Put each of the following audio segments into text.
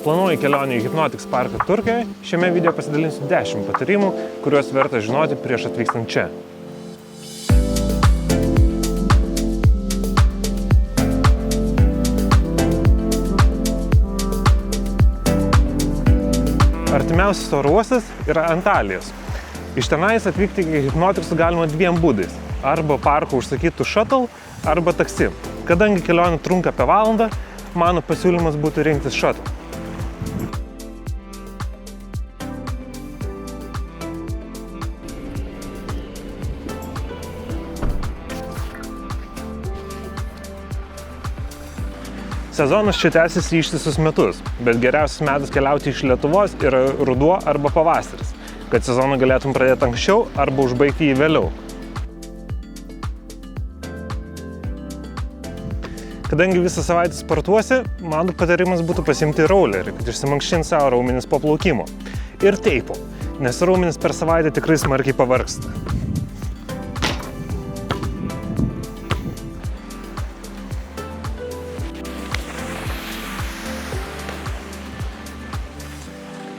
Planuoju kelionę į Hypnotics parką Turkijoje. Šiame video pasidalinsiu 10 patarimų, kuriuos verta žinoti prieš atvykstant čia. Artimiausias oro uostas yra Antalijos. Iš tenais atvykti į Hypnoticsą galima dviem būdais. Arba parko užsakytų shuttle, arba taksi. Kadangi kelionė trunka apie valandą, mano pasiūlymas būtų rinktis shuttle. Sezonas čia tęsiasi ištisus metus, bet geriausias metas keliauti iš Lietuvos yra ruduo arba pavasaris, kad sezoną galėtum pradėti anksčiau arba užbaigti jį vėliau. Kadangi visą savaitę sportuosi, mano patarimas būtų pasiimti rollerį, kad išsimankštinti savo raumenis po plaukimo. Ir teipo, nes raumenis per savaitę tikrai smarkiai pavargsta.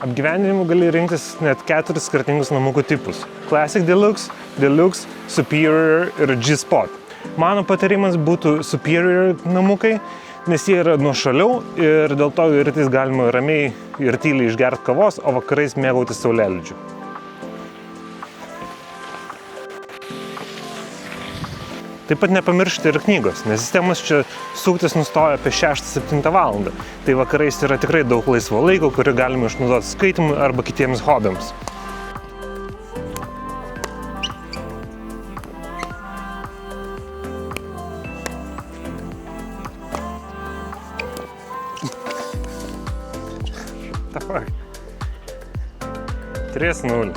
Apgyvendinimu gali rinktis net 4 skirtingus namukų tipus – Classic Deluxe, Deluxe, Superior ir G-Spot. Mano patarimas būtų Superior namukai, nes jie yra nuošaliau ir dėl to rytais galima ramiai ir tyliai išgerti kavos, o vakarais mėgautis saulėlydžiu. Taip pat nepamiršti ir knygos, nes sistemas čia suktis nustoja apie 6-7 valandą. Tai vakarais yra tikrai daug laisvo laiko, kurį galima išnaudoti skaitymui arba kitiems hobiams. Davai. 3-0.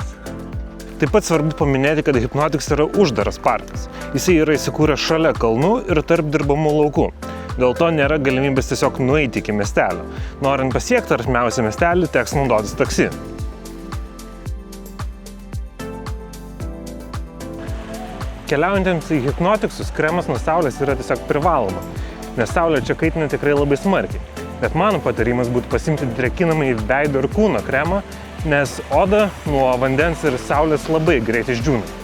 Taip pat svarbu paminėti, kad Hypnotics yra uždaras parkas. Jisai yra įsikūręs šalia kalnų ir tarp dirbamų laukų. Dėl to nėra galimybės tiesiog nueiti iki miestelio. Norint pasiekti artimiausią miestelį, teks naudotis taksi. Keliaujantiems į Hypnoticsus kremas nuo saulės yra tiesiog privaloma, nes saulė čia kaitina tikrai labai smarkiai. Bet mano patarimas būtų pasiimti drėkinamąjį veido ir kūno kremą, nes oda nuo vandens ir saulės labai greit išdžiūna.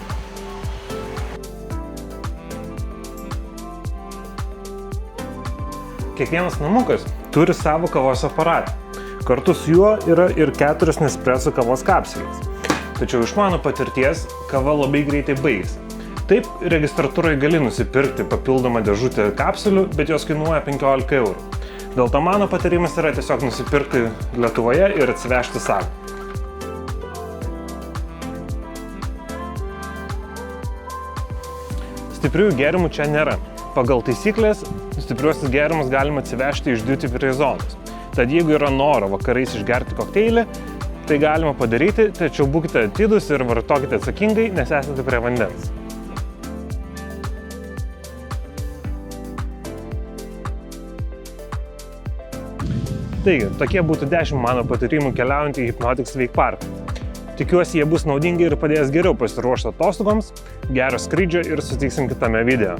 Kiekvienas namukas turi savo kavos aparatą. Kartu su juo yra ir 4 Nespresso kavos kapsulės. Tačiau iš mano patirties kava labai greitai baigėsi. Taip, registratūroje gali nusipirkti papildomą dėžutę kapsulių, bet jos kainuoja 15 eurų. Dėl to mano patarimas yra tiesiog nusipirkti Lietuvoje ir atsivežti savo. Stipriųjų gėrimų čia nėra. Pagal taisyklės, stipriuosius gėrimus galima atsivežti iš duty free zonos. Tad jeigu yra noro vakarais išgerti kokteilį, tai galima padaryti, tačiau būkite atidūs ir vartokite atsakingai, nes esate prie vandens. Taigi, tokie būtų 10 mano patarimų keliaujant į Hypnotics Wake Parką. Tikiuosi, jie bus naudingi ir padės geriau pasiruošti atostogoms. Gero skrydžio ir susitiksim kitame video.